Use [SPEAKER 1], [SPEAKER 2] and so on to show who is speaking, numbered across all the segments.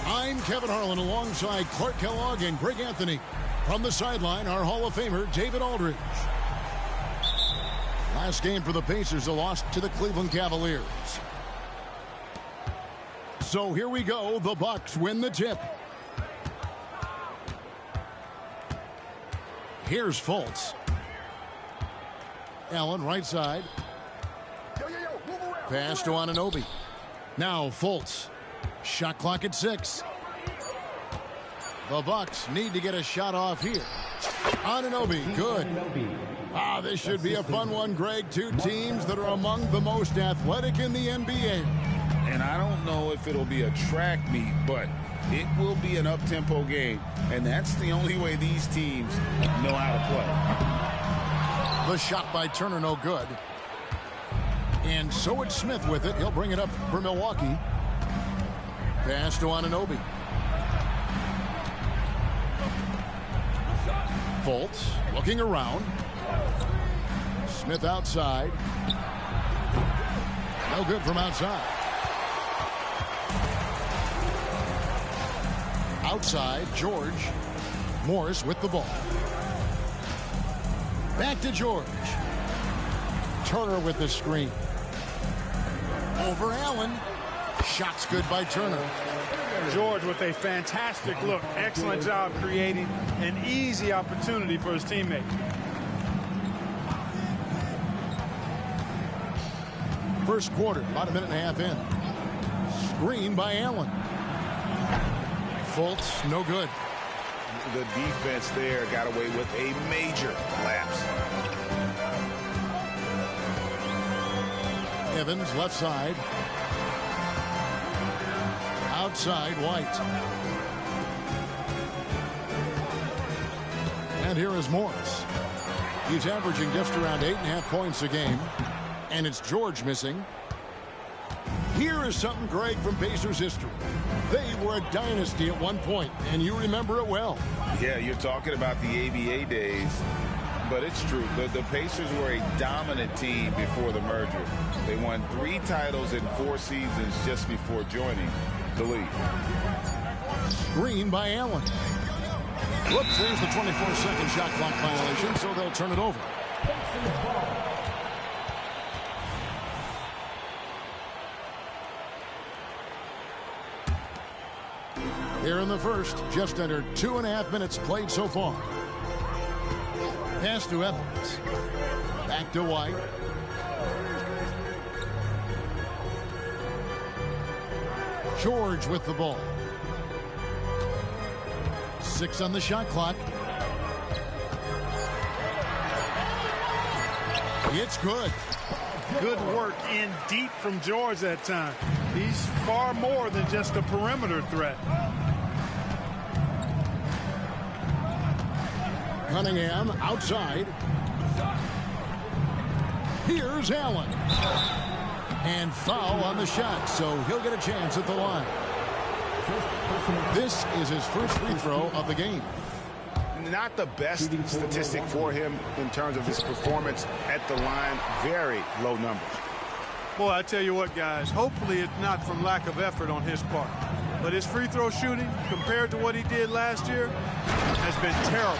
[SPEAKER 1] I'm Kevin Harlan alongside Clark Kellogg and Greg Anthony. From the sideline, our Hall of Famer, David Aldridge. Last game for the Pacers, a loss to the Cleveland Cavaliers. So here we go. The Bucks win the tip. Here's Fultz. Allen, right side. Pass to Anunoby. Now Fultz. Shot clock at 6. The Bucks need to get a shot off here. Anunoby, good. This should be a fun one, Greg. Two teams that are among the most athletic in the NBA.
[SPEAKER 2] And I don't know if it'll be a track meet, but it will be an up-tempo game. And that's the only way these teams know how to play.
[SPEAKER 1] The shot by Turner, no good. And so it's Smith with it. He'll bring it up for Milwaukee. Pass to Anunoby. Fultz looking around. Smith outside. No good from outside. Outside, George. Morris with the ball. Back to George. Turner with the screen. Over Allen. Shots good by Turner.
[SPEAKER 3] George with a fantastic look. Excellent job creating an easy opportunity for his teammate.
[SPEAKER 1] First quarter, about a minute and a half in. Screen by Allen. Fultz, no good.
[SPEAKER 2] The defense there got away with a major lapse.
[SPEAKER 1] Evans, left side. Outside, White. And here is Morris. He's averaging just around 8.5 points a game. And it's George missing. Here is something, Greg, from Pacers history. They were a dynasty at one point, and you remember it well.
[SPEAKER 2] Yeah, you're talking about the ABA days. But it's true. The Pacers were a dominant team before the merger. They won 3 titles in 4 seasons just before joining the league.
[SPEAKER 1] Screen by Allen. Whoops, there's the 24-second shot clock violation, so they'll turn it over. Here in the first, just under 2.5 minutes played so far. Pass to Evans. Back to White. George with the ball. 6 on the shot clock. It's good.
[SPEAKER 3] Good work in deep from George that time. He's far more than just a perimeter threat.
[SPEAKER 1] Cunningham outside. Here's Allen. And foul on the shot, so he'll get a chance at the line. This is his first free throw of the game.
[SPEAKER 2] Not the best statistic for him in terms of his performance at the line. Very low numbers.
[SPEAKER 3] Boy, I tell you what, guys, hopefully it's not from lack of effort on his part. But his free throw shooting, compared to what he did last year, has been terrible.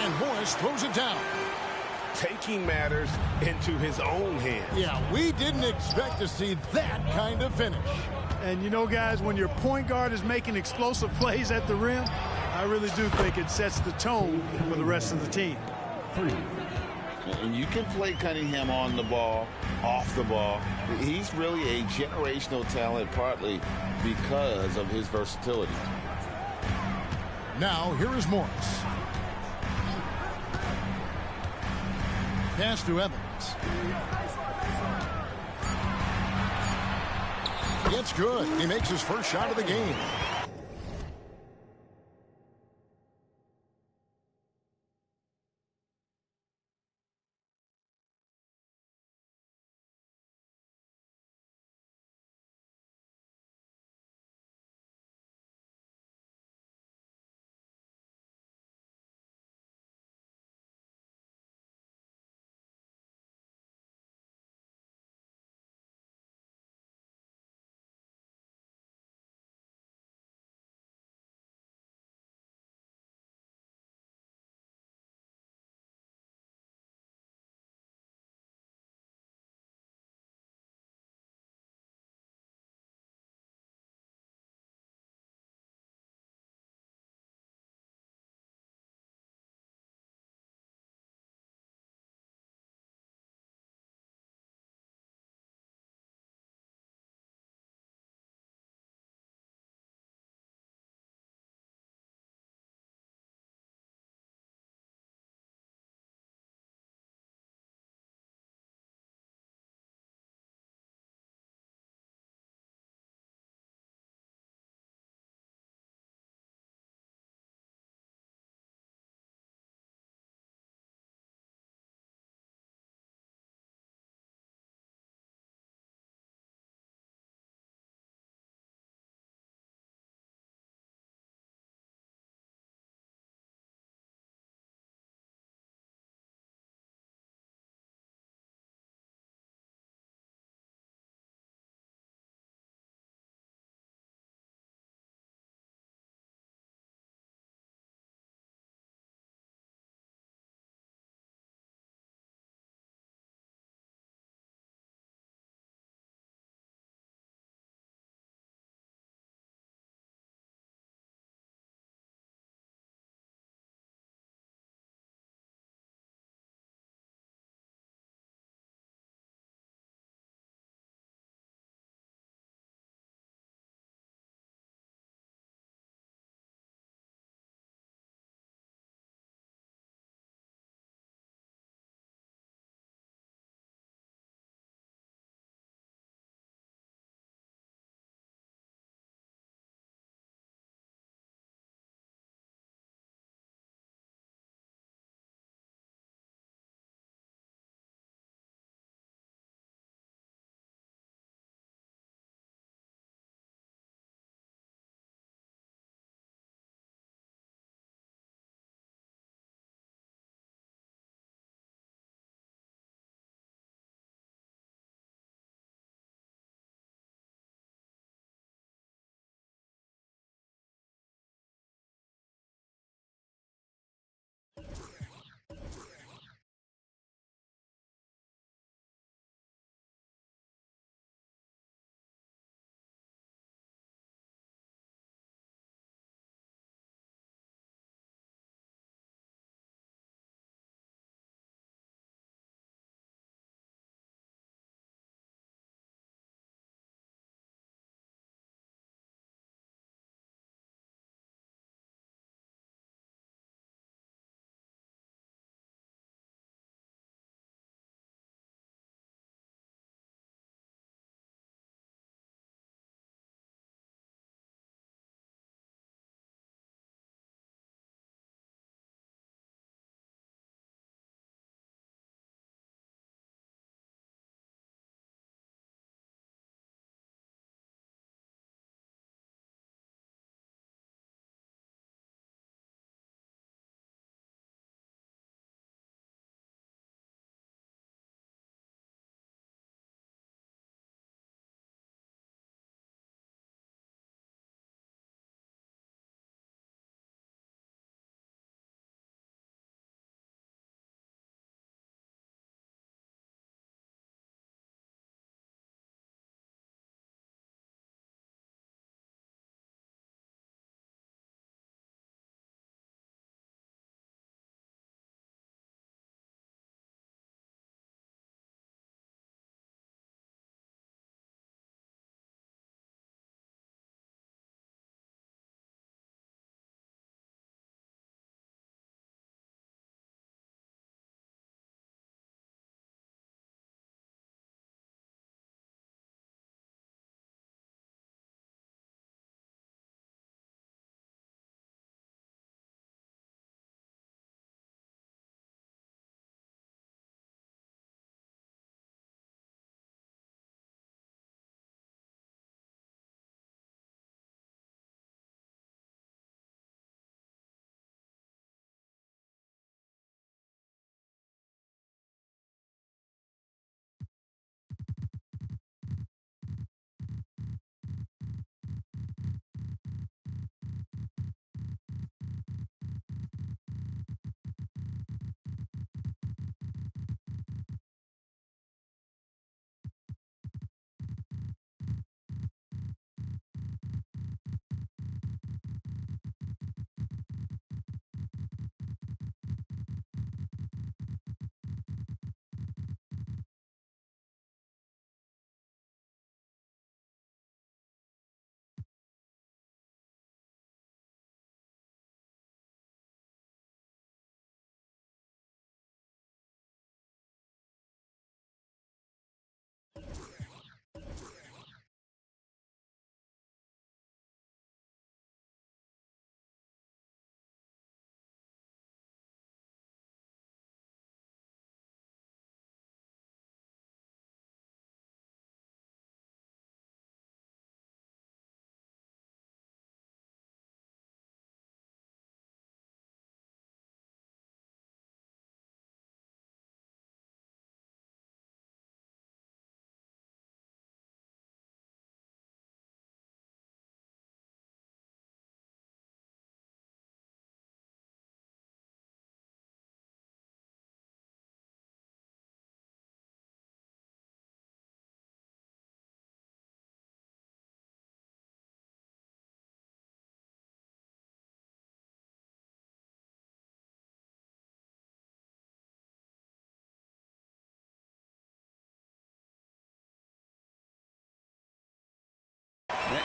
[SPEAKER 1] And Morris throws it down.
[SPEAKER 2] Taking matters into his own hands.
[SPEAKER 1] Yeah, we didn't expect to see that kind of finish.
[SPEAKER 3] And you know, guys, when your point guard is making explosive plays at the rim, I really do think it sets the tone for the rest of the team.
[SPEAKER 2] And you can play Cunningham on the ball, off the ball. He's really a generational talent, partly because of his versatility.
[SPEAKER 1] Now, here is Morris. Pass to Evans. Bucks. It's good. He makes his first shot of the game.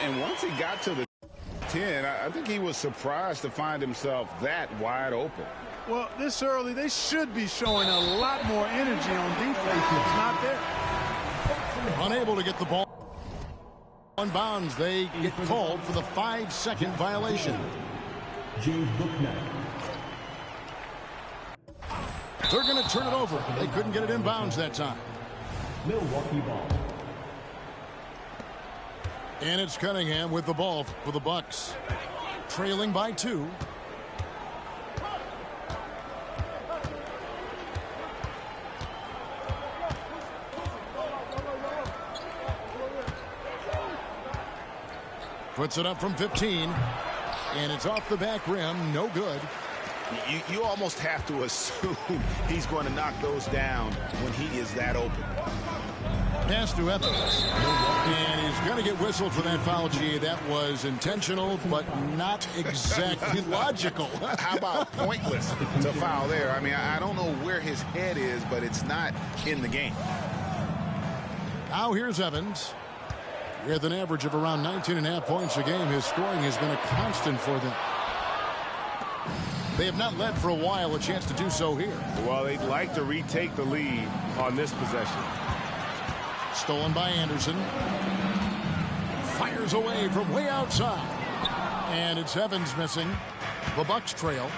[SPEAKER 2] And once he got to the 10, I think he was surprised to find himself that wide open.
[SPEAKER 3] Well, this early, they should be showing a lot more energy on defense. It's not there.
[SPEAKER 1] Unable to get the ball on bounds. They get called for the 5-second violation.
[SPEAKER 4] James Bouknight.
[SPEAKER 1] They're going to turn it over. They couldn't get it in bounds that time.
[SPEAKER 4] Milwaukee ball.
[SPEAKER 1] And it's Cunningham with the ball for the Bucks. Trailing by 2. Puts it up from 15. And it's off the back rim. No good.
[SPEAKER 2] You almost have to assume he's going to knock those down when he is that open.
[SPEAKER 1] Pass to Evans. And he's going to get whistled for that foul, G. That was intentional, but not exactly logical.
[SPEAKER 2] How about pointless to foul there? I mean, I don't know where his head is, but it's not in the game.
[SPEAKER 1] Now here's Evans. With an average of around 19.5 points a game, his scoring has been a constant for them. They have not led for a while. A chance to do so here.
[SPEAKER 5] Well, they'd like to retake the lead on this possession.
[SPEAKER 1] Stolen by Anderson. Fires away from way outside. And it's Evans missing. The Bucks trail.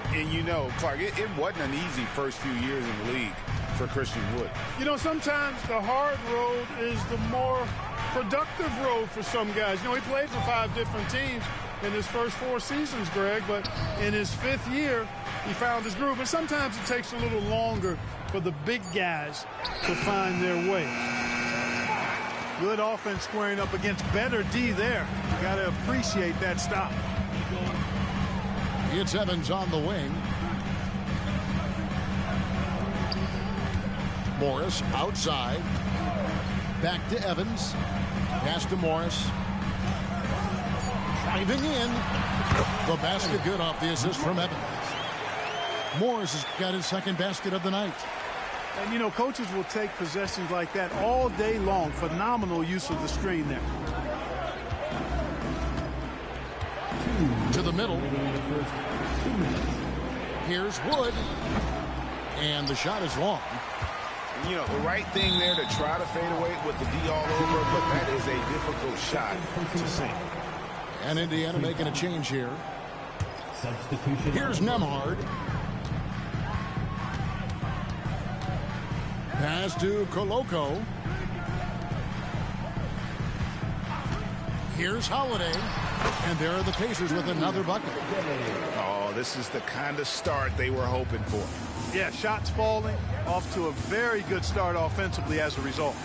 [SPEAKER 2] And you know, Clark, it wasn't an easy first few years in the league for Christian Wood.
[SPEAKER 3] You know, sometimes the hard road is the more productive road for some guys. You know, he played for 5 different teams in his first 4 seasons, Greg, but in his 5th year, he found his groove. And sometimes it takes a little longer for the big guys to find their way. Good offense squaring up against better D there. You got to appreciate that stop.
[SPEAKER 1] It's Evans on the wing. Morris outside. Back to Evans. Pass to Morris. Driving in. The basket good off the assist from Evans. Morris has got his 2nd basket of the night.
[SPEAKER 3] And, you know, coaches will take possessions like that all day long. Phenomenal use of the screen there.
[SPEAKER 1] To the middle. Here's Wood. And the shot is long.
[SPEAKER 2] You know, the right thing there to try to fade away with the D all over, but that is a difficult shot to sink.
[SPEAKER 1] And Indiana making a change here.
[SPEAKER 4] Substitution.
[SPEAKER 1] Here's Nembhard. Pass to Koloko. Here's Holiday. And there are the Pacers with another bucket.
[SPEAKER 2] Oh, this is the kind of start they were hoping for.
[SPEAKER 3] Yeah, shots falling, off to a very good start offensively as a result.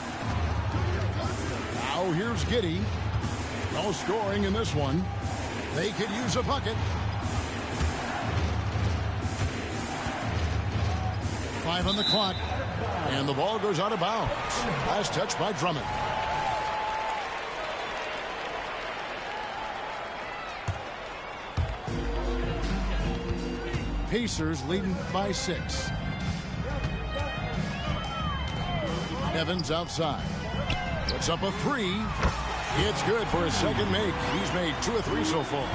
[SPEAKER 1] Now here's Giddey. No scoring in this one. They could use a bucket. 5 on the clock. And the ball goes out of bounds. Last touch by Drummond. Pacers leading by 6. Evans outside. Puts up a 3. It's good for his 2nd make. He's made 2 of 3 so far.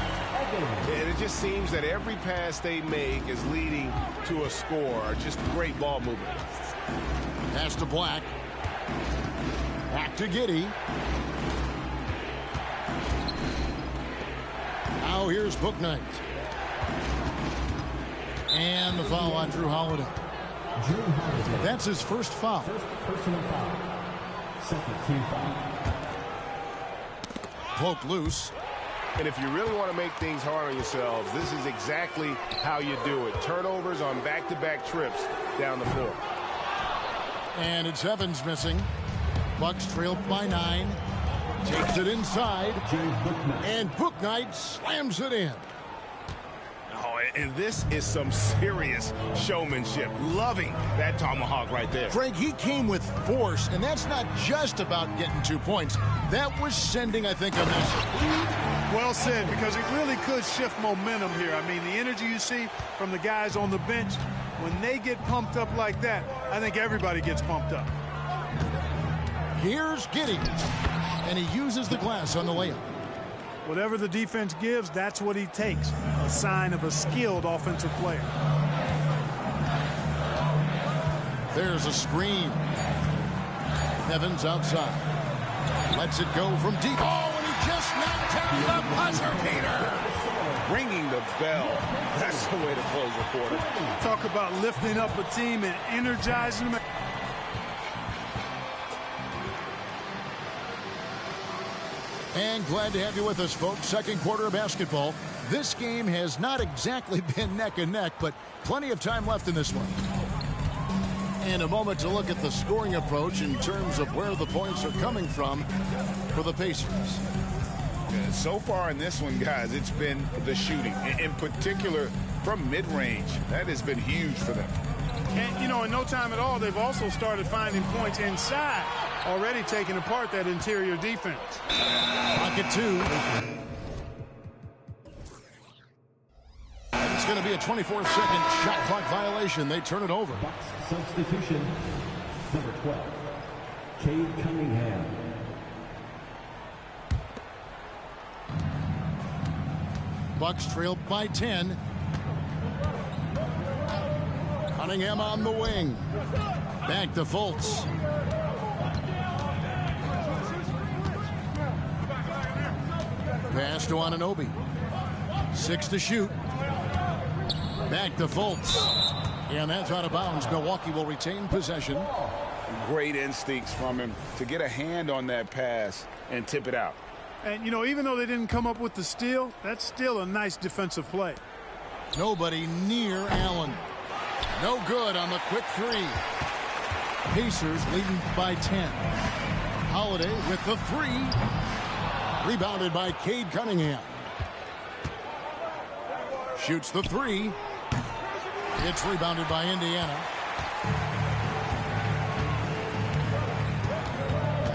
[SPEAKER 5] And it just seems that every pass they make is leading to a score. Just great ball movement.
[SPEAKER 1] Pass to Black. Back to Giddey. Now here's Bouknight. And the foul on Drew Holiday. That's his first foul.
[SPEAKER 4] First personal foul. 2nd team foul.
[SPEAKER 1] Poke loose.
[SPEAKER 5] And if you really want to make things hard on yourselves, this is exactly how you do it. Turnovers on back-to-back trips down the floor.
[SPEAKER 1] And it's Evans missing. Bucks trail by 9. Takes it inside.
[SPEAKER 4] James Bouknight.
[SPEAKER 1] And Bouknight slams it in.
[SPEAKER 5] Oh, and this is some serious showmanship. Loving that tomahawk right there.
[SPEAKER 1] Frank, he came with force, and that's not just about getting 2 points. That was sending, I think, a message.
[SPEAKER 3] Well said, because it really could shift momentum here. I mean, the energy you see from the guys on the bench, when they get pumped up like that, I think everybody gets pumped up.
[SPEAKER 1] Here's Giddey. And he uses the glass on the layup.
[SPEAKER 3] Whatever the defense gives, that's what he takes. A sign of a skilled offensive player.
[SPEAKER 1] There's a screen. Evans outside. Lets it go from deep. Oh, and he just knocked down the buzzer beater.
[SPEAKER 2] Ringing the bell. That's the way to close the quarter.
[SPEAKER 3] Talk about lifting up a team and energizing them.
[SPEAKER 1] And glad to have you with us, folks. Second quarter of basketball. This game has not exactly been neck and neck, but plenty of time left in this one. And a moment to look at the scoring approach in terms of where the points are coming from for the Pacers.
[SPEAKER 2] So far in this one, guys, it's been the shooting, in particular from mid-range. That has been huge for them.
[SPEAKER 3] And, you know, in no time at all, they've also started finding points inside, already taking apart that interior defense.
[SPEAKER 1] Pocket two. And it's going to be a 24-second shot clock violation. They turn it over.
[SPEAKER 4] Bucks substitution, number 12, Cade Cunningham.
[SPEAKER 1] Bucks trail by 10. Cunningham on the wing. Back to Fultz. Pass to Anunoby. 6 to shoot. Back to Fultz. And that's out of bounds. Milwaukee will retain possession.
[SPEAKER 2] Great instincts from him to get a hand on that pass and tip it out.
[SPEAKER 3] And, you know, even though they didn't come up with the steal, that's still a nice defensive play.
[SPEAKER 1] Nobody near Allen. No good on the quick three. Pacers leading by 10. Holiday with the three. Rebounded by Cade Cunningham. Shoots the three. It's rebounded by Indiana.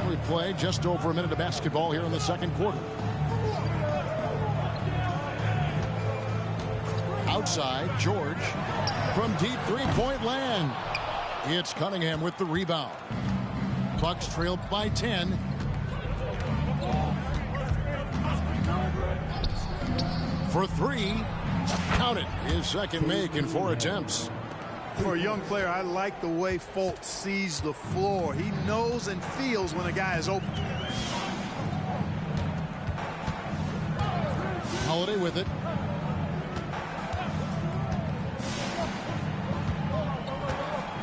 [SPEAKER 1] We play just over a minute of basketball here in the second quarter. Outside, George from deep three-point land. It's Cunningham with the rebound. Bucks trail by 10. For three. Count it. His second make in 4 attempts.
[SPEAKER 3] For a young player, I like the way Fultz sees the floor. He knows and feels when a guy is open.
[SPEAKER 1] Holiday with it.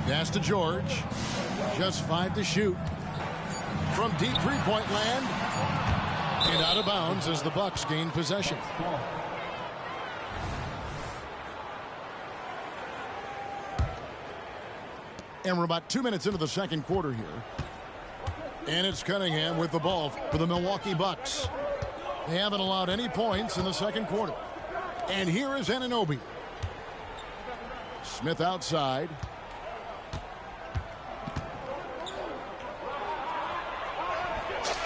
[SPEAKER 1] Pass to George. Just 5 to shoot. From deep three-point land. And out of bounds as the Bucks gain possession. And we're about 2 minutes into the second quarter here. And it's Cunningham with the ball for the Milwaukee Bucks. They haven't allowed any points in the second quarter. And here is Anunoby. Smith outside.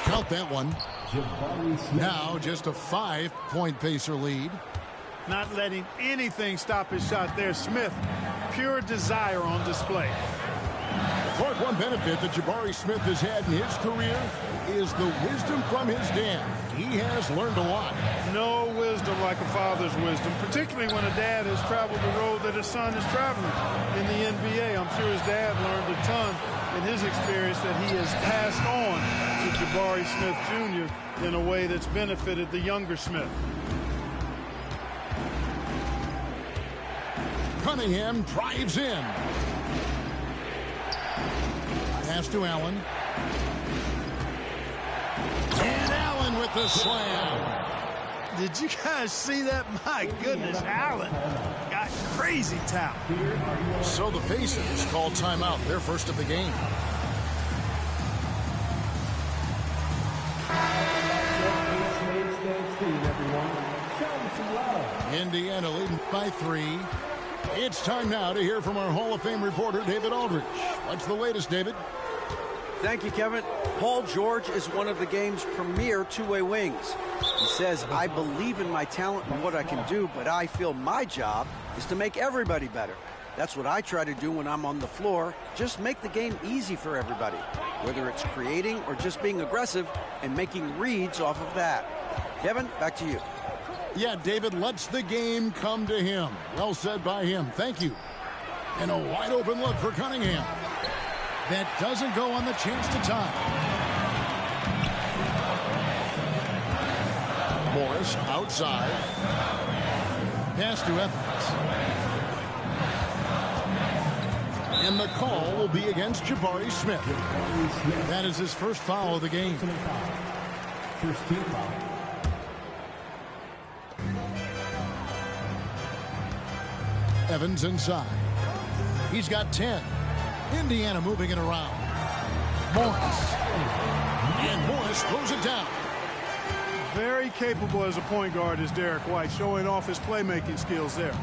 [SPEAKER 1] Count that one. Now just a 5-point Pacer lead.
[SPEAKER 3] Not letting anything stop his shot there. Smith, pure desire on display.
[SPEAKER 1] Clark, one benefit that Jabari Smith has had in his career is the wisdom from his dad. He has learned a lot.
[SPEAKER 3] No wisdom like a father's wisdom, particularly when a dad has traveled the road that his son is traveling in the NBA. I'm sure his dad learned a ton in his experience that he has passed on to Jabari Smith Jr. in a way that's benefited the younger Smith.
[SPEAKER 1] Cunningham drives in. Pass to Allen. And Allen with the slam.
[SPEAKER 3] Did you guys see that? My goodness, Allen got crazy talent.
[SPEAKER 1] So the Pacers call timeout, their first of the game. Indiana leading by 3. It's time now to hear from our Hall of Fame reporter, David Aldridge. What's the latest, David?
[SPEAKER 6] Thank you, Kevin. Paul George is one of the game's premier two-way wings. He says, I believe in my talent and what I can do, but I feel my job is to make everybody better. That's what I try to do when I'm on the floor. Just make the game easy for everybody, whether it's creating or just being aggressive and making reads off of that. Kevin, back to you.
[SPEAKER 1] Yeah, David lets the game come to him. Well said by him. Thank you. And a wide open look for Cunningham. That doesn't go on the chance to tie. Morris outside. Pass to Evans. And the call will be against Jabari Smith. That is his first foul of the game.
[SPEAKER 4] First team foul.
[SPEAKER 1] Evans inside. He's got 10. Indiana moving it around. Morris. And Morris throws it down.
[SPEAKER 3] Very capable as a point guard is Derek White, showing off his playmaking skills there.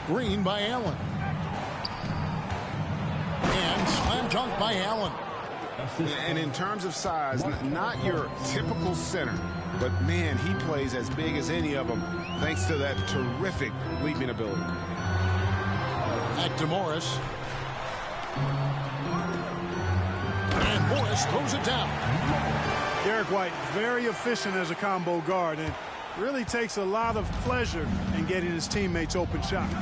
[SPEAKER 1] Screen by Allen. And slam dunk by Allen.
[SPEAKER 5] And in terms of size, not your typical center, but man, he plays as big as any of them thanks to that terrific leaping ability.
[SPEAKER 1] Back to Morris. And Morris throws it down.
[SPEAKER 3] Derek White, very efficient as a combo guard and really takes a lot of pleasure in getting his teammates open shots.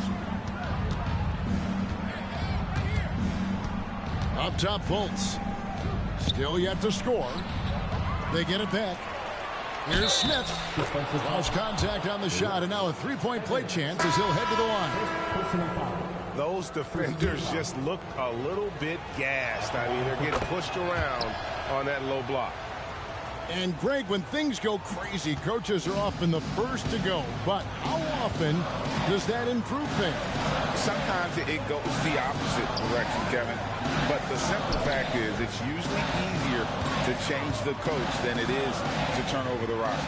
[SPEAKER 1] Up top, Fultz. Still yet to score. They get it back. Here's Smith. Lost contact on the shot, and now a three-point play chance as he'll head to the line.
[SPEAKER 5] Those defenders just look a little bit gassed. I mean, they're getting pushed around on that low block.
[SPEAKER 1] And, Greg, when things go crazy, coaches are often the first to go. But how often does that improve things?
[SPEAKER 2] Sometimes it goes the opposite direction, Kevin. But the simple fact is it's usually easier to change the coach than it is to turn over the rock.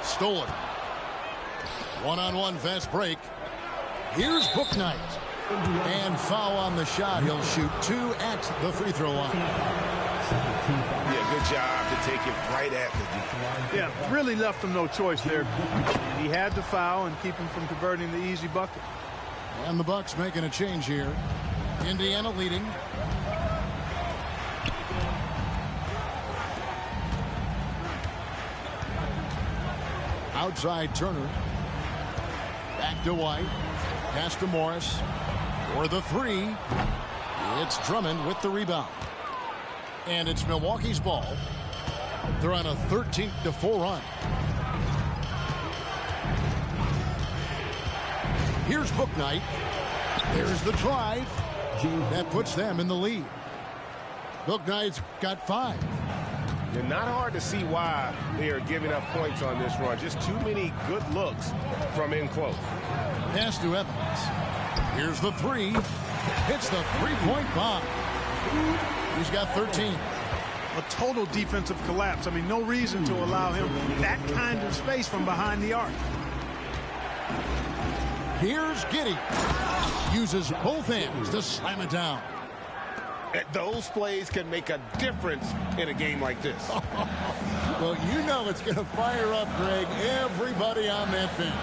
[SPEAKER 1] Stolen. One-on-one fast break. Here's Bouknight. And foul on the shot. He'll shoot 2 at the free throw line.
[SPEAKER 5] Yeah, good job to take it right at the
[SPEAKER 3] Yeah, really left him no choice there. He had to foul and keep him from converting the easy bucket.
[SPEAKER 1] And the Bucks making a change here. Indiana leading. Outside Turner. Back to White. Pass to Morris. For the three. It's Drummond with the rebound. And it's Milwaukee's ball. They're on a 13-4 run. Here's Bouknight. There's the drive. That puts them in the lead. Bouknight's got 5.
[SPEAKER 5] And not hard to see why they are giving up points on this run. Just too many good looks from in close.
[SPEAKER 1] Pass to Evans. Here's the three. Hits the three-point bomb. He's got 13.
[SPEAKER 3] A total defensive collapse. I mean, no reason to allow him that kind of space from behind the arc.
[SPEAKER 1] Here's Giddey. Uses both hands to slam it down.
[SPEAKER 5] Those plays can make a difference in a game like this.
[SPEAKER 1] Well, you know it's going to fire up, Greg, everybody on that bench.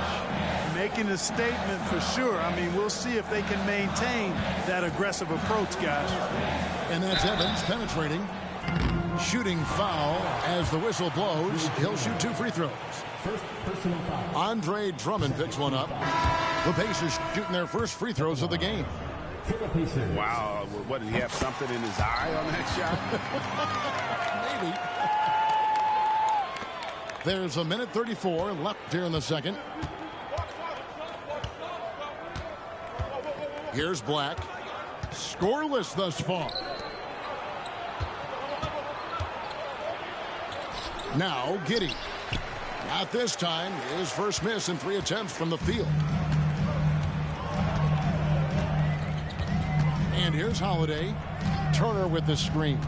[SPEAKER 3] Making a statement for sure. I mean, we'll see if they can maintain that aggressive approach, guys.
[SPEAKER 1] And that's Evans penetrating. Shooting foul as the whistle blows. He'll shoot 2 free throws.
[SPEAKER 4] First personal foul.
[SPEAKER 1] Andre Drummond picks one up. The Pacers shooting their first free throws of the game.
[SPEAKER 4] For the Pacers.
[SPEAKER 5] Wow, what, did he have something in his eye on that
[SPEAKER 1] shot? Maybe. There's a minute 34 left here in the second. Here's Black. Scoreless thus far. Now Giddey. Not this time. His first miss in 3 attempts from the field. And here's Holiday. Turner with the screen.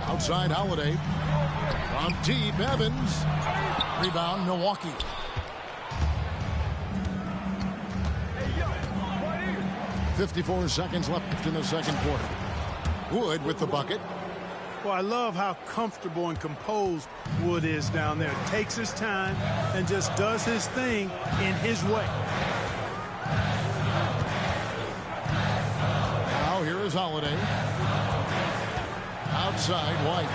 [SPEAKER 1] Outside Holiday. From deep, Evans. Rebound, Milwaukee. .54 seconds left in the second quarter. Wood with the bucket.
[SPEAKER 3] Well, I love how comfortable and composed Wood is down there. Takes his time and just does his thing in his way.
[SPEAKER 1] Now here is Holiday. Outside White.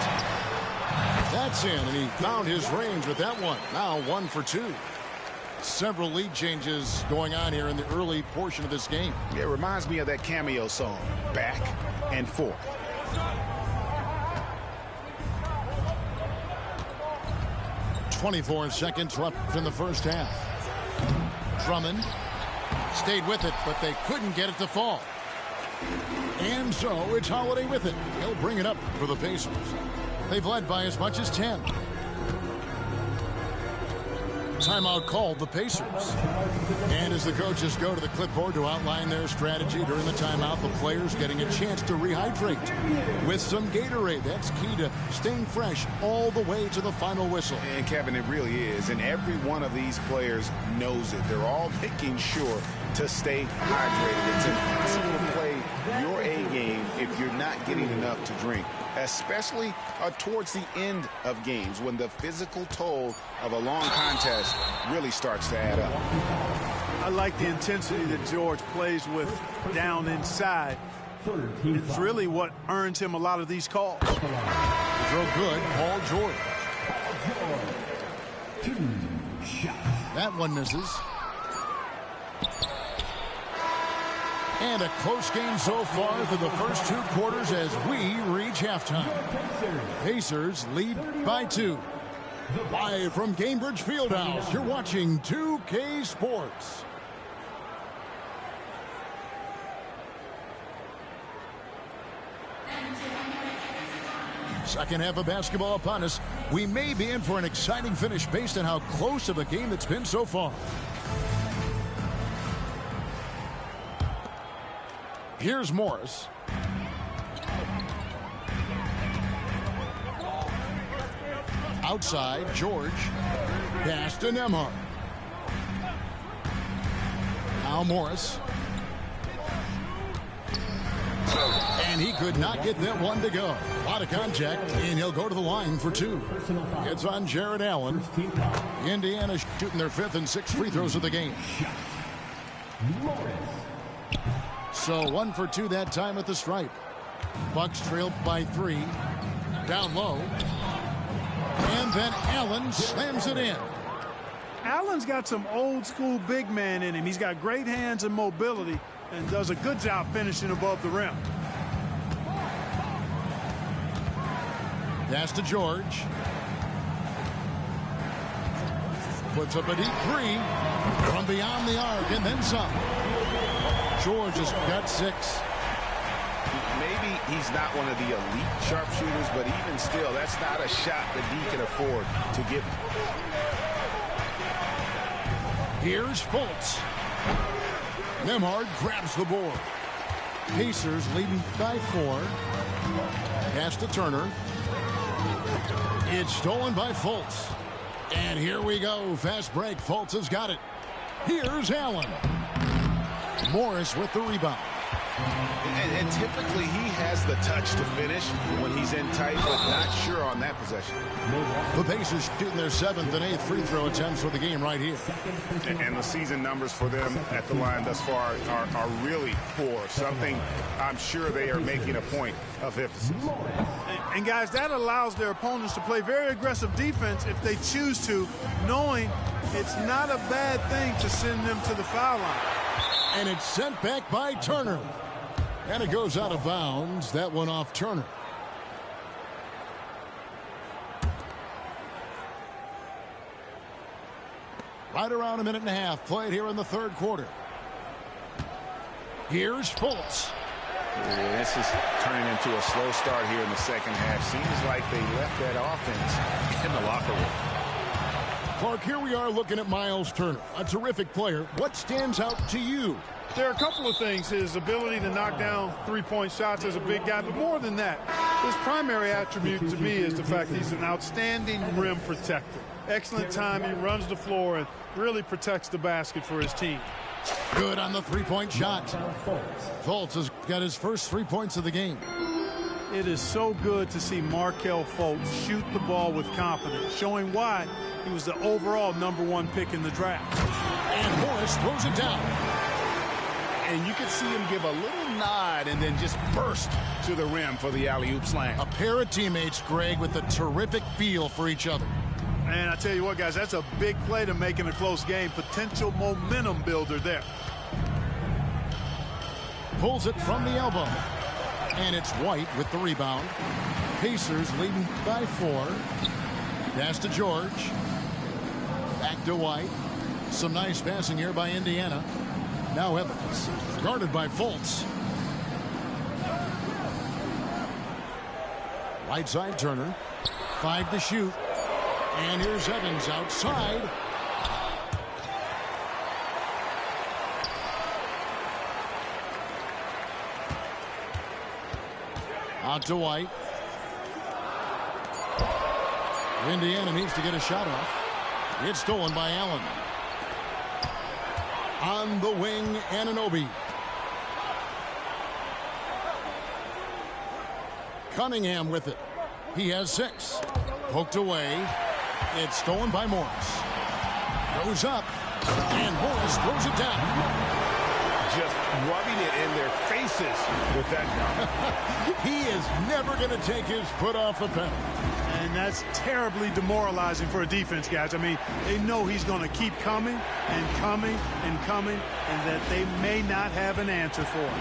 [SPEAKER 1] That's in, and he found his range with that one. Now 1 for 2. Several lead changes going on here in the early portion of this game.
[SPEAKER 5] It reminds me of that Cameo song, Back and Forth.
[SPEAKER 1] .24 seconds left in the first half. Drummond stayed with it, but they couldn't get it to fall. And so it's Holiday with it. He'll bring it up for the Pacers. They've led by as much as 10. Timeout called the Pacers. And as the coaches go to the clipboard to outline their strategy during the timeout, the players getting a chance to rehydrate with some Gatorade. That's key to staying fresh all the way to the final whistle.
[SPEAKER 5] And Kevin, it really is. And every one of these players knows it. They're all making sure to stay hydrated. It's impossible to play your A game if you're not getting enough to drink, especially towards the end of games when the physical toll of a long contest really starts to add up.
[SPEAKER 3] I like the intensity that George plays with down inside. It's really what earns him a lot of these calls.
[SPEAKER 1] Throw good, Paul George. That one misses. And a close game so far through the first 2 quarters as we reach halftime. Pacers lead by 2. Live from Gainbridge Fieldhouse, you're watching 2K Sports. Second half of basketball upon us. We may be in for an exciting finish based on how close of a game it's been so far. Here's Morris. Outside, George. Pass to Nembhard. Now Morris. And he could not get that one to go. A lot of contact, and he'll go to the line for 2. It's on Jared Allen. Indiana shooting their 5th and 6th free throws of the game. So 1 for 2 that time at the stripe. Bucks trail by 3. Down low. And then Allen slams it in.
[SPEAKER 3] Allen's got some old school big man in him. He's got great hands and mobility and does a good job finishing above the rim.
[SPEAKER 1] Pass to George. Puts up a deep 3 from beyond the arc and then some. George has got 6.
[SPEAKER 5] Maybe he's not one of the elite sharpshooters, but even still, that's not a shot that he can afford to give him.
[SPEAKER 1] Here's Fultz. Nembhard grabs the board. Pacers leading by 4. Pass to Turner. It's stolen by Fultz. And here we go. Fast break. Fultz has got it. Here's Allen. Morris with the rebound.
[SPEAKER 5] And typically he has the touch to finish when he's in tight, but not sure on that possession.
[SPEAKER 1] The Pacers shooting their 7th and 8th free throw attempts for the game right here.
[SPEAKER 5] And the season numbers for them at the line thus far are really poor. Something I'm sure they are making a point of emphasis.
[SPEAKER 3] And guys, that allows their opponents to play very aggressive defense if they choose to, knowing it's not a bad thing to send them to the foul line.
[SPEAKER 1] And it's sent back by Turner. And it goes out of bounds. That one off Turner. Right around a minute and a half played here in the 3rd quarter. Here's Fultz.
[SPEAKER 5] This is turning into a slow start here in the 2nd half. Seems like they left that offense in the locker room.
[SPEAKER 1] Clark, here we are looking at Miles Turner, a terrific player. What stands out to you?
[SPEAKER 3] There are a couple of things. His ability to knock down three-point shots as a big guy, but more than that, his primary attribute to me is the fact he's an outstanding rim protector. Excellent timing, runs the floor, and really protects the basket for his team.
[SPEAKER 1] Good on the 3-point shot. Fultz has got his first 3 points of the game.
[SPEAKER 3] It is so good to see Markelle Fultz shoot the ball with confidence, showing why he was the overall #1 pick in the draft.
[SPEAKER 1] And Morris throws it down.
[SPEAKER 5] And you can see him give a little nod and then just burst to the rim for the alley-oop slam.
[SPEAKER 1] A pair of teammates, Greg, with a terrific feel for each other.
[SPEAKER 3] And I tell you what, guys, that's a big play to make in a close game. Potential momentum builder there.
[SPEAKER 1] Pulls it from the elbow. And it's White with the rebound. Pacers leading by 4. Pass to George. Back to White. Some nice passing here by Indiana. Now Evans, guarded by Fultz. Right side Turner. 5 to shoot. And here's Evans outside. Out to White. Indiana needs to get a shot off. It's stolen by Allen. On the wing, Anunoby. Cunningham with it. He has 6. Poked away. It's stolen by Morris. Goes up. And Morris throws it down.
[SPEAKER 5] Just rubbing it in their faces with that dunk.
[SPEAKER 1] He is never going to take his foot off the pedal.
[SPEAKER 3] And that's terribly demoralizing for a defense, guys. I mean, they know he's going to keep coming and coming and coming, and that they may not have an answer for him.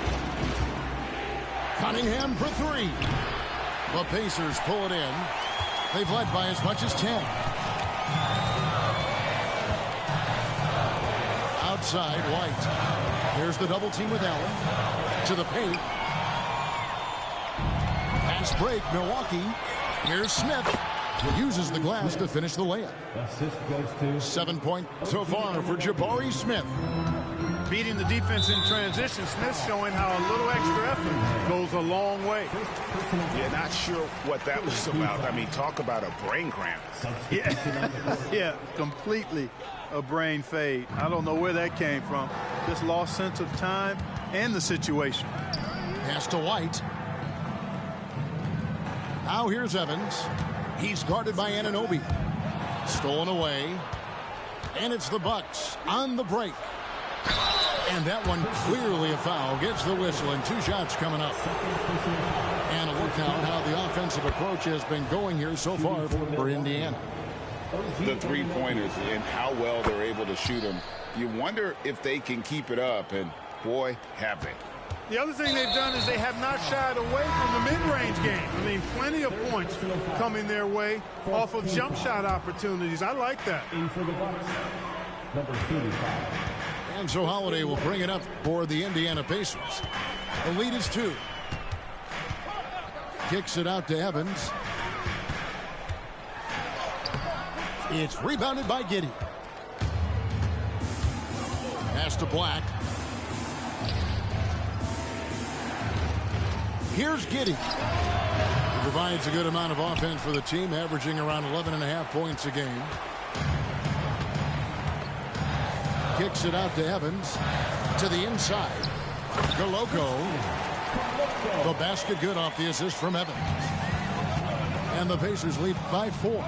[SPEAKER 1] Cunningham for 3. The Pacers pull it in. They've led by as much as 10. Outside, White. Here's the double team with Allen. To the paint. Fast break, Milwaukee. Here's Smith, who uses the glass to finish the layup.
[SPEAKER 4] Assist goes to
[SPEAKER 1] 7 points so far for Jabari Smith.
[SPEAKER 3] Beating the defense in transition, Smith showing how a little extra effort goes a long way.
[SPEAKER 5] Yeah, not sure what that was about. I mean, talk about a brain cramp.
[SPEAKER 3] Yeah, completely a brain fade. I don't know where that came from. Just lost sense of time and the situation.
[SPEAKER 1] Pass to White. Now here's Evans. He's guarded by Anunoby. Stolen away. And it's the Bucks on the break. And that one clearly a foul. Gets the whistle and 2 shots coming up. And a look now at how the offensive approach has been going here so far for Indiana.
[SPEAKER 2] The three-pointers and how well they're able to shoot them. You wonder if they can keep it up, and boy, have they.
[SPEAKER 3] The other thing they've done is they have not shied away from the mid-range game. I mean, plenty of points coming their way off of jump shot opportunities. I like that.
[SPEAKER 4] in for the Bucks, number 35.
[SPEAKER 1] And so Holiday will bring it up for the Indiana Pacers. The lead is 2. Kicks it out to Evans. It's rebounded by Giddey. Pass to Black. Here's Giddey. He provides a good amount of offense for the team, averaging around 11.5 points a game. Kicks it out to Evans. To the inside. Galoko. The basket good off the assist from Evans. And the Pacers lead by 4.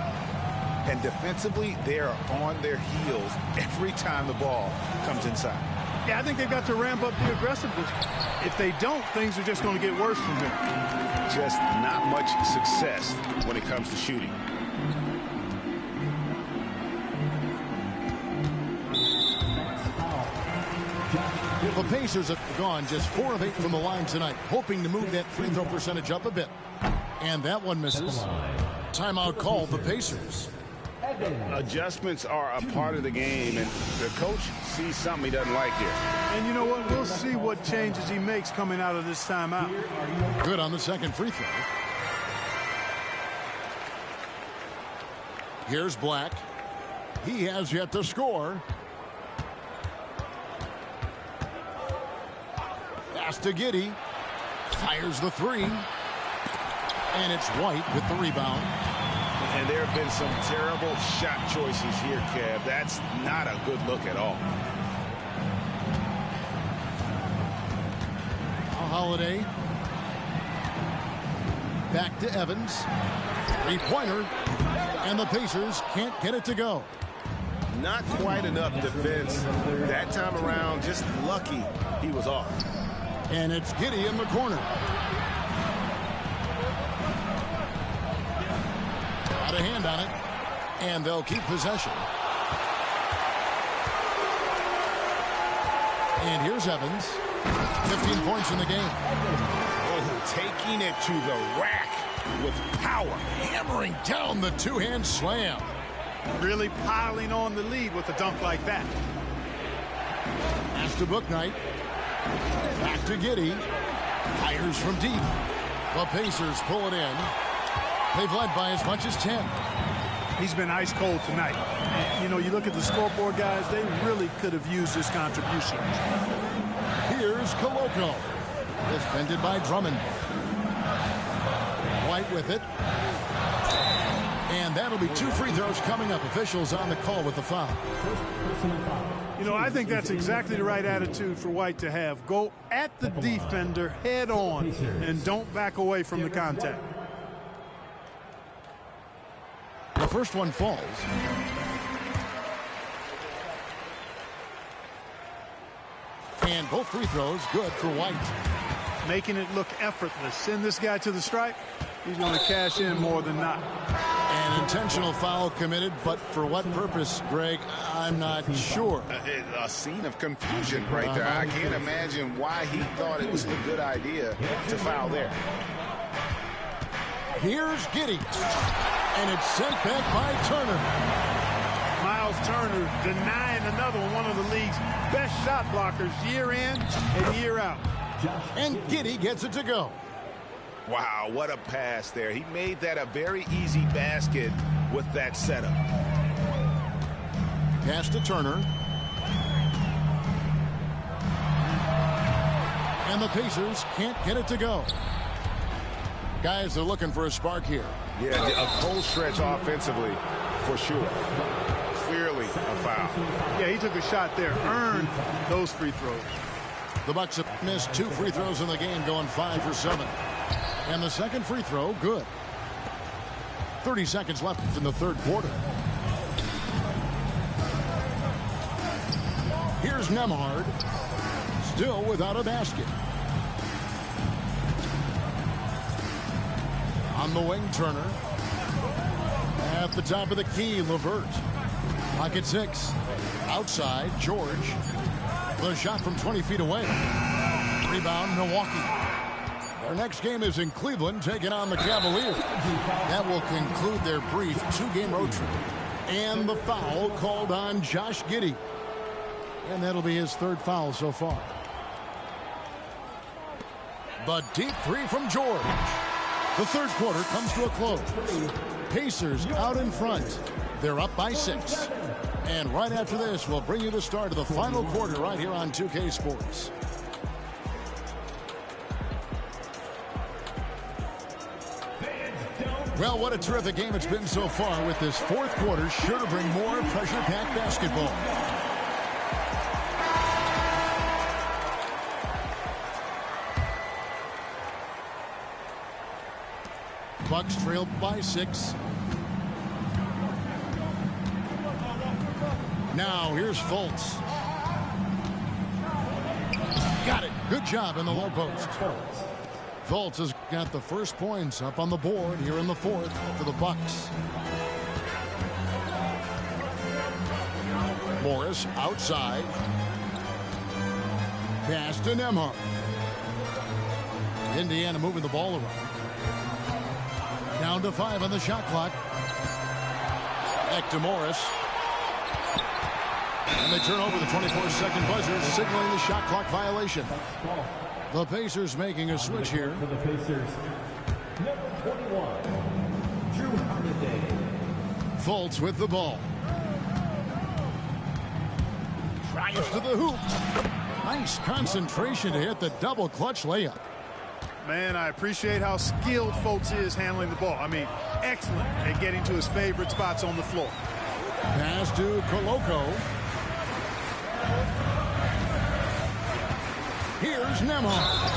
[SPEAKER 5] And defensively, they are on their heels every time the ball comes inside.
[SPEAKER 3] Yeah, I think they've got to ramp up the aggressiveness. If they don't, things are just going to get worse from here.
[SPEAKER 5] Just not much success when it comes to shooting.
[SPEAKER 1] The Pacers have gone just 4 of 8 from the line tonight, hoping to move that free throw percentage up a bit. And that one misses. Timeout called the Pacers.
[SPEAKER 5] Adjustments are a part of the game, and the coach sees something he doesn't like here.
[SPEAKER 3] And you know what? We'll see what changes he makes coming out of this timeout.
[SPEAKER 1] Good on the second free throw. Here's Black. He has yet to score. Pass to Giddey. Fires the 3. And it's White with the rebound.
[SPEAKER 5] And there have been some terrible shot choices here, Kev. That's not a good look at all.
[SPEAKER 1] Holiday. Back to Evans. Three-pointer. And the Pacers can't get it to go.
[SPEAKER 5] Not quite enough defense. That time around, just lucky he was off.
[SPEAKER 1] And it's Giddey in the corner. Got a hand on it. And they'll keep possession. And here's Evans. 15 points in the game.
[SPEAKER 5] Oh, taking it to the rack with power.
[SPEAKER 1] Hammering down the two-hand slam.
[SPEAKER 3] Really piling on the lead with a dunk like that.
[SPEAKER 1] Pass to Bouknight. Back to Giddey. Fires from deep. The Pacers pull it in. They've led by as much as 10.
[SPEAKER 3] He's been ice cold tonight. And, you know, you look at the scoreboard, guys, they really could have used his contribution.
[SPEAKER 1] Here's Koloko. Defended by Drummond. White with it. And that'll be 2 free throws coming up. Officials on the call with the foul.
[SPEAKER 3] You know, I think that's exactly the right attitude for White to have. Go at the defender head on and don't back away from the contact.
[SPEAKER 1] The first one falls. And both free throws good for White.
[SPEAKER 3] Making it look effortless. Send this guy to the stripe. He's going to cash in more than not.
[SPEAKER 1] An intentional foul committed, but for what purpose, Greg, I'm not sure.
[SPEAKER 5] A scene of confusion right there. I can't imagine why he thought it was a good idea to foul there.
[SPEAKER 1] Here's Giddey. And it's sent back by Turner.
[SPEAKER 3] Miles Turner denying another one of the league's best shot blockers year in and year out.
[SPEAKER 1] And Giddey gets it to go.
[SPEAKER 5] Wow, what a pass there. He made that a very easy basket with that setup.
[SPEAKER 1] Pass to Turner. And the Pacers can't get it to go. Guys are looking for a spark here.
[SPEAKER 5] Yeah, a cold stretch offensively, for sure. Clearly a foul.
[SPEAKER 3] Yeah, he took a shot there, earned those free throws.
[SPEAKER 1] The Bucks have missed 2 free throws in the game, going 5 for 7. And the second free throw, good. 30 seconds left in the third quarter. Here's Nembhard. Still without a basket. On the wing, Turner. At the top of the key, LeVert. Pocket 6. Outside, George. The shot from 20 feet away. Rebound, Milwaukee. Their next game is in Cleveland, taking on the Cavaliers. That will conclude their brief 2-game road trip. And the foul called on Josh Giddey. And that'll be his 3rd foul so far. The deep 3 from George. The third quarter comes to a close. Pacers out in front. They're up by 6. And right after this, we'll bring you the start of the final quarter right here on 2K Sports. Well, what a terrific game it's been so far, with this fourth quarter sure to bring more pressure-packed basketball. Bucks trailed by 6. Now here's Fultz. Got it. Good job in the low post. Fultz has got the first points up on the board here in the fourth for the Bucks. Morris outside. Pass to Nembhard. Indiana moving the ball around. Down to 5 on the shot clock. Back to Morris. And they turn over the 24-second buzzer, signaling the shot clock violation. The Pacers making a switch here.
[SPEAKER 4] For the Pacers, number 21, Jrue Holiday.
[SPEAKER 1] Fultz with the ball. Drives to the hoop. Nice concentration to hit the double clutch layup.
[SPEAKER 3] Man, I appreciate how skilled Fultz is handling the ball. I mean, excellent at getting to his favorite spots on the floor.
[SPEAKER 1] Pass to Koloko. Here's Nembhard.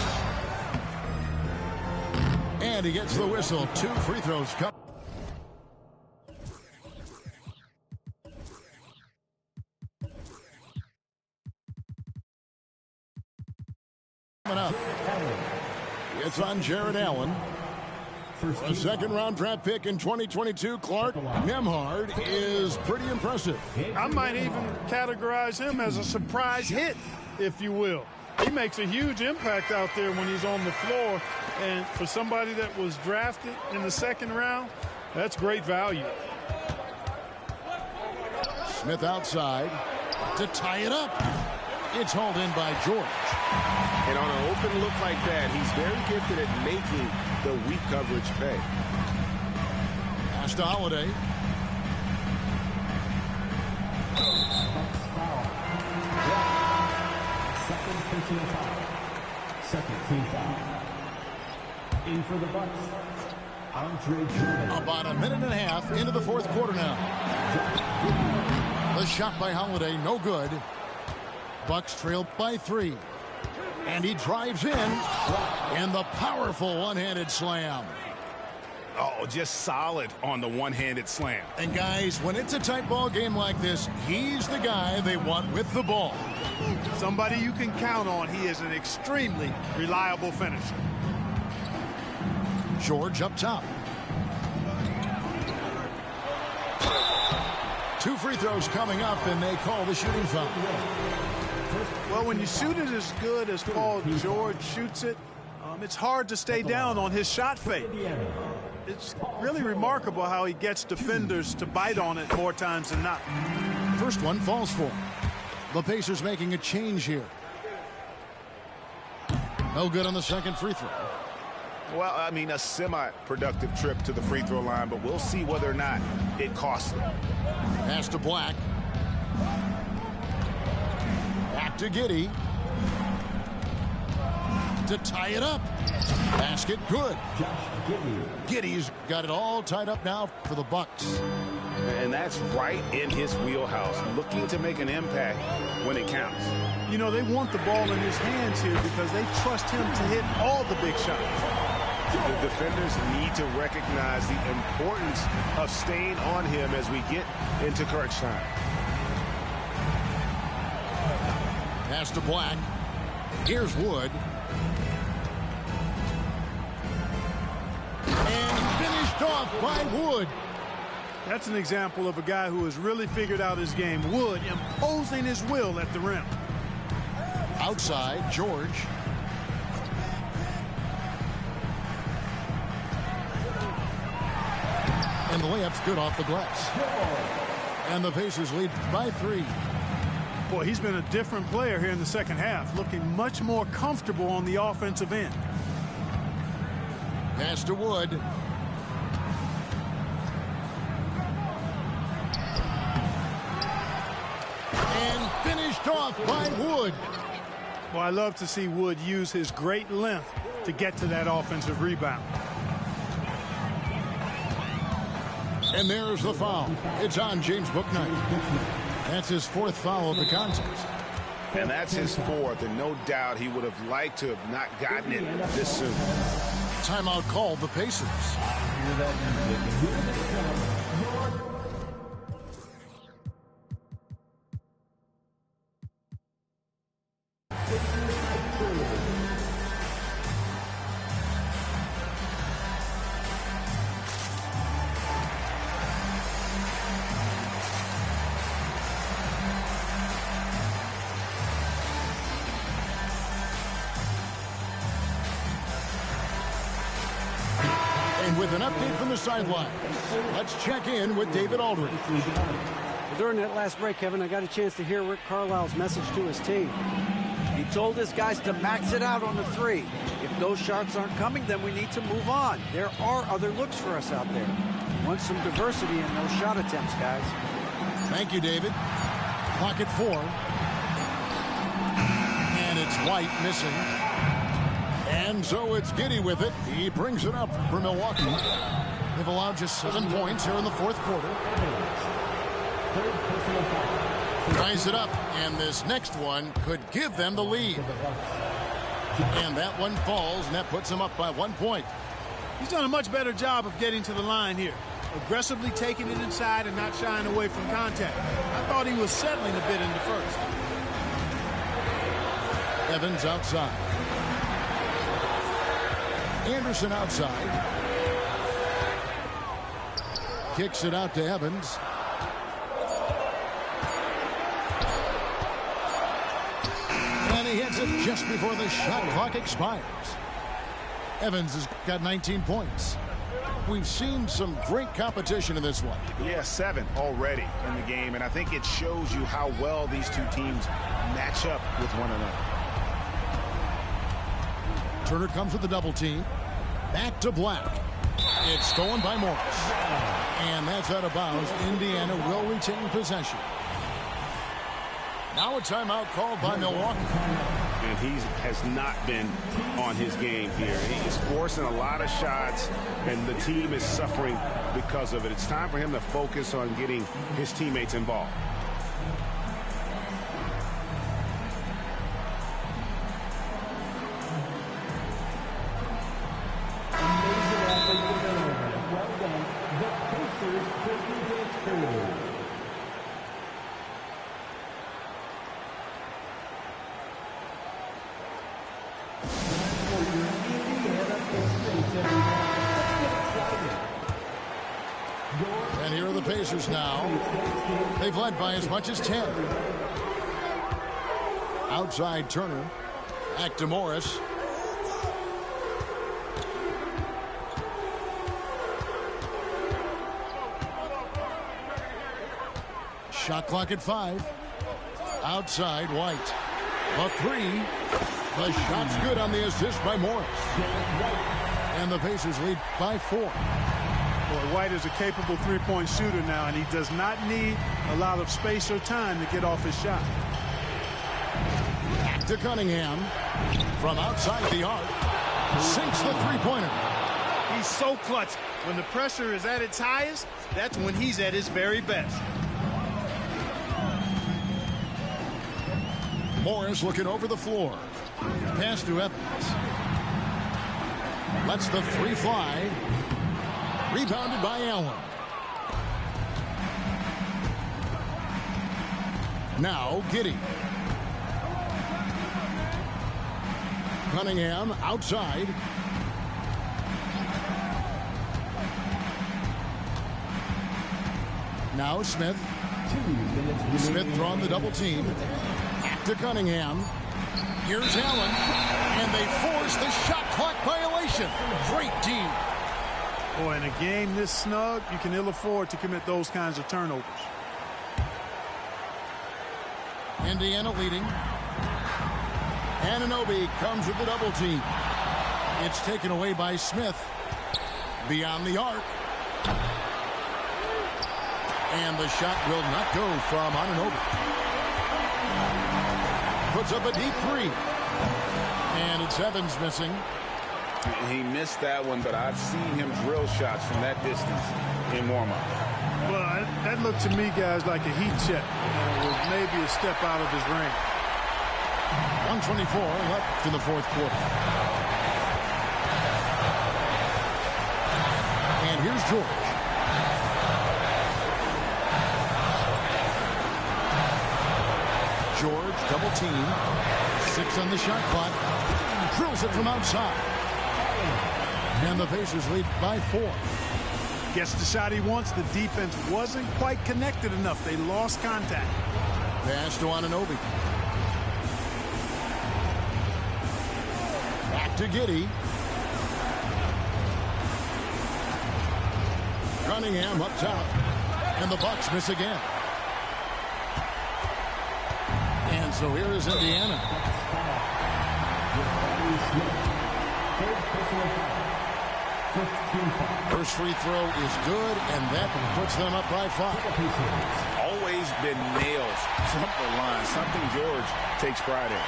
[SPEAKER 1] And he gets the whistle. 2 free throws coming up. It's on Jared Allen. A second-round draft pick in 2022, Clark Nembhard is pretty impressive.
[SPEAKER 3] I might even categorize him as a surprise hit, if you will. He makes a huge impact out there when he's on the floor. And for somebody that was drafted in the second round, that's great value.
[SPEAKER 1] Smith outside to tie it up. It's hauled in by George.
[SPEAKER 5] And on an open look like that, he's very gifted at making the weak coverage pay.
[SPEAKER 1] Pass to Holiday.
[SPEAKER 4] Second personal foul. Second team foul. In for the Bucks, Andre Jordan.
[SPEAKER 1] About a minute and a half into the fourth quarter now. The shot by Holiday, no good. Bucks trail by 3. And he drives in. And the powerful one-handed slam.
[SPEAKER 5] Oh, just solid on the one-handed slam.
[SPEAKER 1] And guys, when it's a tight ball game like this, he's the guy they want with the ball.
[SPEAKER 3] Somebody you can count on. He is an extremely reliable finisher.
[SPEAKER 1] George up top. 2 free throws coming up, and they call the shooting foul.
[SPEAKER 3] Well, when you shoot it as good as Paul George shoots it, it's hard to stay down on his shot fake. It's really remarkable how he gets defenders to bite on it more times than not.
[SPEAKER 1] First one falls for him. The Pacers making a change here. No good on the second free throw.
[SPEAKER 5] Well, I mean, a semi-productive trip to the free throw line, but we'll see whether or not it costs them.
[SPEAKER 1] Pass to Black. Back to Giddey. To tie it up. Basket good. Giddey's got it all tied up now for the Bucks.
[SPEAKER 5] And that's right in his wheelhouse, looking to make an impact when it counts.
[SPEAKER 3] You know, they want the ball in his hands here because they trust him to hit all the big shots.
[SPEAKER 5] The defenders need to recognize the importance of staying on him as we get into crunch time.
[SPEAKER 1] Pass to Black. Here's Wood. And finished off by Wood.
[SPEAKER 3] That's an example of a guy who has really figured out his game. Wood imposing his will at the rim.
[SPEAKER 1] Outside, George. And the layup's good off the glass. And the Pacers lead by 3.
[SPEAKER 3] Boy, he's been a different player here in the second half, looking much more comfortable on the offensive end.
[SPEAKER 1] Pass to Wood. And finished off by Wood.
[SPEAKER 3] Well, I love to see Wood use his great length to get to that offensive rebound.
[SPEAKER 1] And there's the foul. It's on James Bouknight. That's his 4th foul of the contest.
[SPEAKER 5] And that's his 4th, and no doubt he would have liked to have not gotten it this soon.
[SPEAKER 1] Timeout called the Pacers. With an update from the sideline, let's check in with David Aldridge.
[SPEAKER 6] Well, during that last break, Kevin, I got a chance to hear Rick Carlisle's message to his team. He told his guys to max it out on the 3. If those shots aren't coming, then we need to move on. There are other looks for us out there. We want some diversity in those shot attempts, guys.
[SPEAKER 1] Thank you, David. Clock at 4. And it's White missing. And so it's Giddey with it. He brings it up for Milwaukee. They've allowed just 7 points here in the fourth quarter. Ties it up, and this next one could give them the lead. And that one falls, and that puts them up by 1 point.
[SPEAKER 3] He's done a much better job of getting to the line here. Aggressively taking it inside and not shying away from contact. I thought he was settling a bit in the first.
[SPEAKER 1] Evans outside. Anderson outside. Kicks it out to Evans. And he hits it just before the shot clock expires. Evans has got 19 points. We've seen some great competition in this one.
[SPEAKER 5] Yeah, 7 already in the game, and I think it shows you how well these two teams match up with one another.
[SPEAKER 1] Turner comes with the double team. Back to Black. It's stolen by Morris. And that's out of bounds. Indiana will retain possession. Now a timeout called by Milwaukee.
[SPEAKER 5] And he has not been on his game here. He's forcing a lot of shots, and the team is suffering because of it. It's time for him to focus on getting his teammates involved.
[SPEAKER 1] And here are the Pacers now. They've led by as much as 10. Outside Turner. Back to Morris. Shot clock at 5. Outside White. A 3. The shot's good on the assist by Morris. And the Pacers lead by 4.
[SPEAKER 3] Boy, White is a capable three-point shooter now, and he does not need a lot of space or time to get off his shot.
[SPEAKER 1] Back to Cunningham. From outside the arc. Sinks the three-pointer.
[SPEAKER 3] He's so clutch. When the pressure is at its highest, that's when he's at his very best.
[SPEAKER 1] Morris looking over the floor. Pass to Evans. Lets the 3 fly. Rebounded by Allen. Now Giddey. Cunningham outside. Now Smith. Smith drawing the double team. Back to Cunningham. Here's Allen. And they force the shot clock violation. Great team.
[SPEAKER 3] Boy, in a game this snug, you can ill afford to commit those kinds of turnovers.
[SPEAKER 1] Indiana leading. Anunoby comes with the double team. It's taken away by Smith. Beyond the arc. And the shot will not go from Anunoby. Puts up a deep 3. And it's Evans missing.
[SPEAKER 2] He missed that one, but I've seen him drill shots from that distance in warm-up.
[SPEAKER 3] Well, that looked to me, guys, like a heat check. With maybe a step out of his range.
[SPEAKER 1] 1:24 left in the fourth quarter. And here's George. George, double team. 6 on the shot clock. Drills it from outside. And the Pacers lead by 4.
[SPEAKER 3] Gets the shot he wants. The defense wasn't quite connected enough. They lost contact.
[SPEAKER 1] Pass to Anunoby. Back to Giddey. Cunningham up top. And the Bucks miss again. And so here is Indiana. First free throw is good, and that puts them up by 5.
[SPEAKER 2] Always been nails from the line, something George takes pride in.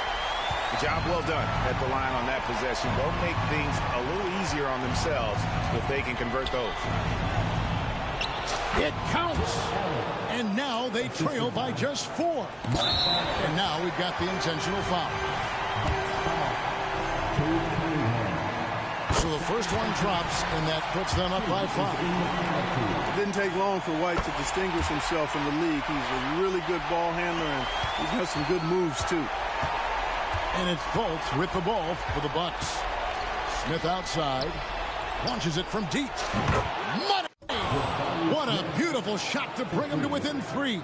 [SPEAKER 2] Job well done at the line on that possession. They'll make things a little easier on themselves if they can convert those.
[SPEAKER 1] It counts. And now they trail by just 4. And now we've got the intentional foul. So the first one drops, and that puts them up by 5.
[SPEAKER 3] It didn't take long for White to distinguish himself in the league. He's a really good ball handler, and he's got some good moves, too.
[SPEAKER 1] And it's Fultz with the ball for the Bucks. Smith outside. Launches it from deep. Money! What a beautiful shot to bring him to within 3.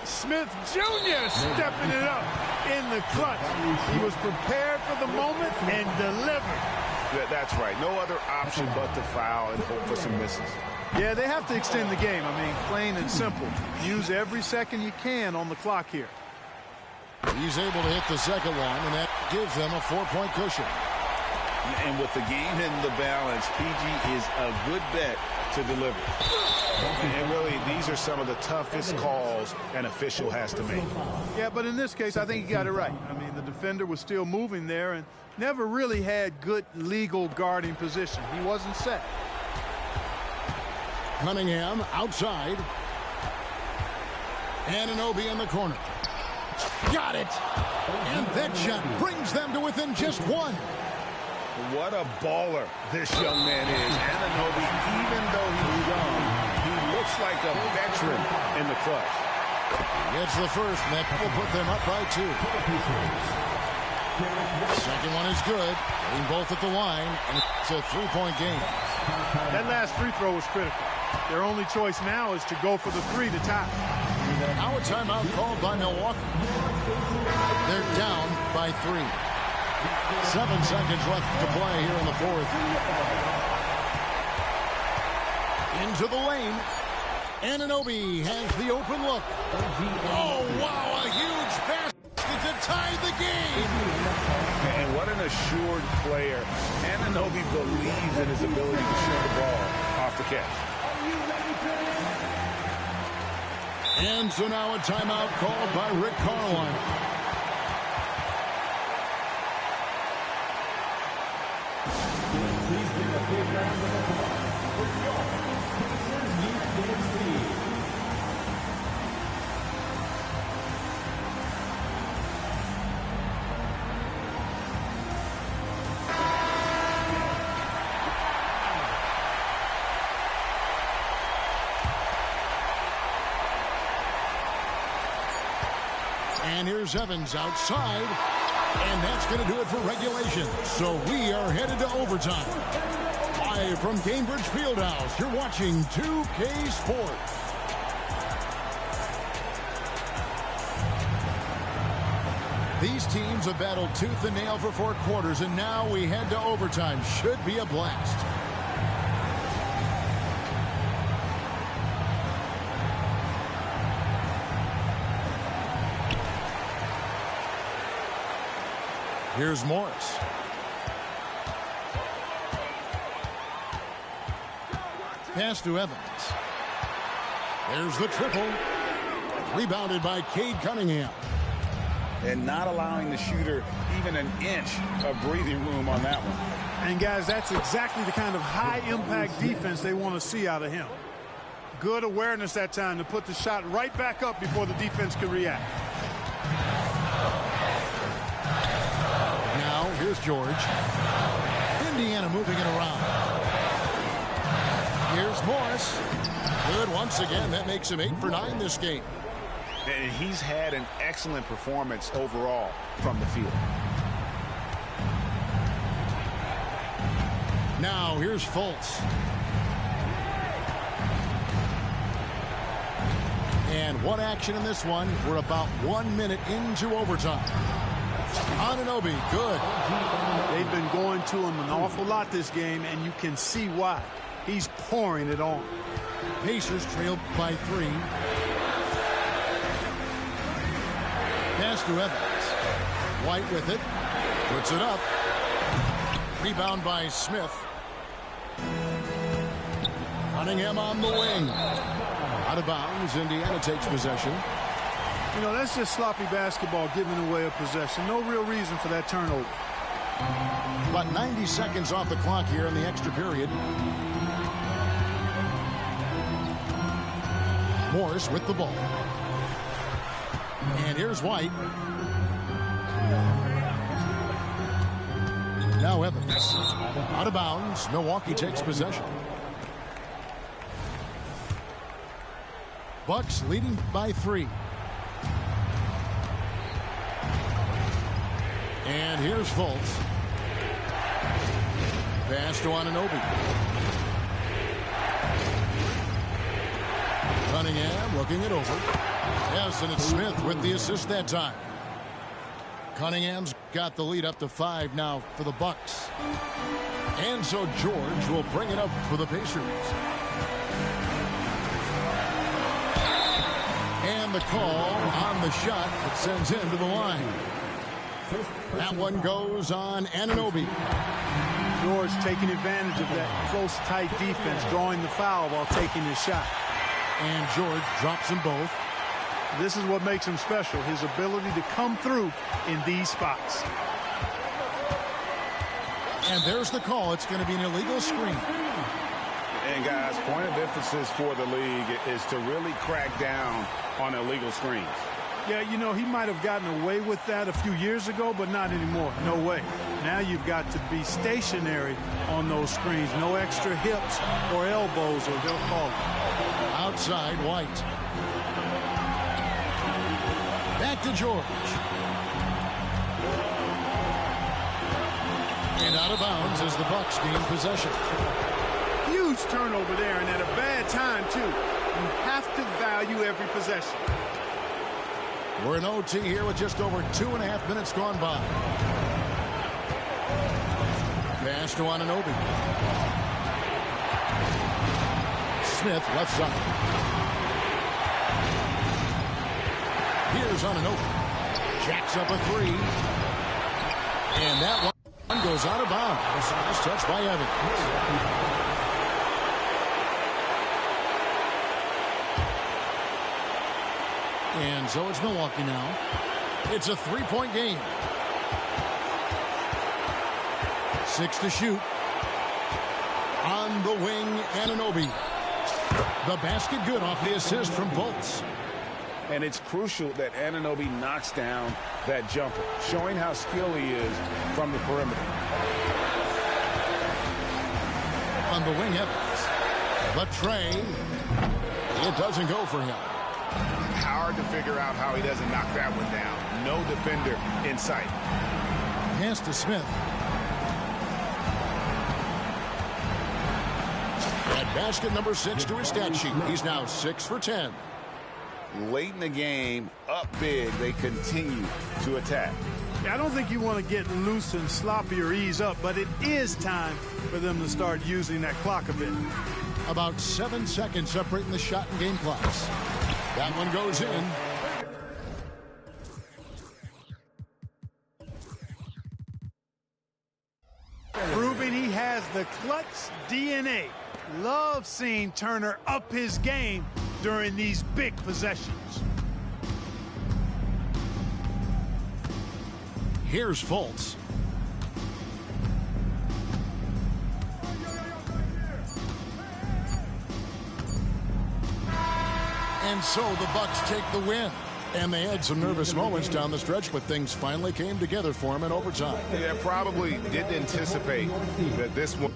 [SPEAKER 3] Smith Jr. stepping it up in the clutch. He was prepared for the moment and delivered.
[SPEAKER 5] That's right. No other option but to foul and hope for some misses.
[SPEAKER 3] Yeah, they have to extend the game. I mean, plain and simple. Use every second you can on the clock here.
[SPEAKER 1] He's able to hit the second one, and that gives them a 4-point cushion.
[SPEAKER 2] And with the game in the balance, PG is a good bet to deliver.
[SPEAKER 5] And really, these are some of the toughest calls an official has to make.
[SPEAKER 3] Yeah, but in this case, I think he got it right. I mean, the defender was still moving there and never really had good legal guarding position. He wasn't set.
[SPEAKER 1] Cunningham outside. Anunoby in the corner. Got it! And that shot brings them to within just 1.
[SPEAKER 2] What a baller this young man is. Anunoby, even though he's young, he looks like a veteran in the clutch.
[SPEAKER 1] Gets the first, and that will put them up by 2. Second one is good. Getting both at the line, and it's a 3-point game.
[SPEAKER 3] That last free throw was critical. Their only choice now is to go for the 3 to tie.
[SPEAKER 1] Now a timeout called by Milwaukee. They're down by 3. 7 seconds left to play here in the 4th. Into the lane. Anunoby has the open look. Oh, wow, a huge basket to tie the game.
[SPEAKER 2] And what an assured player. Anunoby believes in his ability to shoot the ball off the catch.
[SPEAKER 1] And so now a timeout called by Rick Carlisle. And here's Evans outside. And that's going to do it for regulation. So we are headed to overtime. Live from Cambridge Fieldhouse, you're watching 2K Sports. These teams have battled tooth and nail for 4 quarters, and now we head to overtime. Should be a blast. Here's Morris. Pass to Evans. There's the triple. Rebounded by Cade Cunningham.
[SPEAKER 2] And not allowing the shooter even an inch of breathing room on that one.
[SPEAKER 3] And, guys, that's exactly the kind of high-impact defense they want to see out of him. Good awareness that time to put the shot right back up before the defense could react.
[SPEAKER 1] Here's George. Indiana moving it around. Here's Morris. Good once again. That makes him 8 for 9 this game.
[SPEAKER 5] And he's had an excellent performance overall from the field.
[SPEAKER 1] Now here's Fultz. And one action in this one. We're about 1 minute into overtime. Anunoby, good.
[SPEAKER 3] They've been going to him an awful lot this game, and you can see why. He's pouring it on.
[SPEAKER 1] Pacers trailed by 3. Pass to Evans. White with it. Puts it up. Rebound by Smith. Cunningham on the wing. Out of bounds. Indiana takes possession.
[SPEAKER 3] You know, that's just sloppy basketball, giving away a possession. No real reason for that turnover.
[SPEAKER 1] About 90 seconds off the clock here in the extra period. Morris with the ball. And here's White. Now Evans. Out of bounds. Milwaukee takes possession. Bucks leading by 3. And here's Fultz. Pass to Anunoby. Cunningham looking it over. Yes, and it's Smith with the assist that time. Cunningham's got the lead up to 5 now for the Bucks. And so George will bring it up for the Pacers. And the call on the shot that sends him to the line. That one goes on Anunoby.
[SPEAKER 3] George taking advantage of that close, tight defense, drawing the foul while taking his shot.
[SPEAKER 1] And George drops them both.
[SPEAKER 3] This is what makes him special, his ability to come through in these spots.
[SPEAKER 1] And there's the call. It's going to be an illegal screen.
[SPEAKER 5] And guys, point of emphasis for the league is to really crack down on illegal screens.
[SPEAKER 3] Yeah, you know, he might have gotten away with that a few years ago, but not anymore. No way. Now you've got to be stationary on those screens. No extra hips or elbows, or they'll call it.
[SPEAKER 1] Outside, White. Back to George. And out of bounds as the Bucks gain possession.
[SPEAKER 3] Huge turnover there, and at a bad time, too. You have to value every possession.
[SPEAKER 1] We're in OT here with just over 2.5 minutes gone by. Pass to Anunoby. Smith left side. Here's Anunoby. Jacks up a 3. And that one goes out of bounds. Nice touch by Evans. And so it's Milwaukee now. It's a 3-point game. 6 to shoot. On the wing, Anunoby. The basket good off the assist from Fultz.
[SPEAKER 5] And it's crucial that Anunoby knocks down that jumper, showing how skilled he is from the perimeter.
[SPEAKER 1] On the wing, Evans. The tray. It doesn't go for him.
[SPEAKER 5] Hard to figure out how he doesn't knock that one down. No defender in sight.
[SPEAKER 1] Pass to Smith. At basket number 6 to his stat sheet. He's now 6 for 10.
[SPEAKER 5] Late in the game, up big, they continue to attack.
[SPEAKER 3] I don't think you want to get loose and sloppy or ease up, but it is time for them to start using that clock a bit.
[SPEAKER 1] About 7 seconds separating the shot and game clocks. That one goes in.
[SPEAKER 3] Proving he has the clutch DNA. Love seeing Turner up his game during these big possessions.
[SPEAKER 1] Here's Fultz. And so the Bucks take the win. And they had some nervous moments down the stretch, but things finally came together for him in overtime.
[SPEAKER 5] Yeah, probably didn't anticipate that this one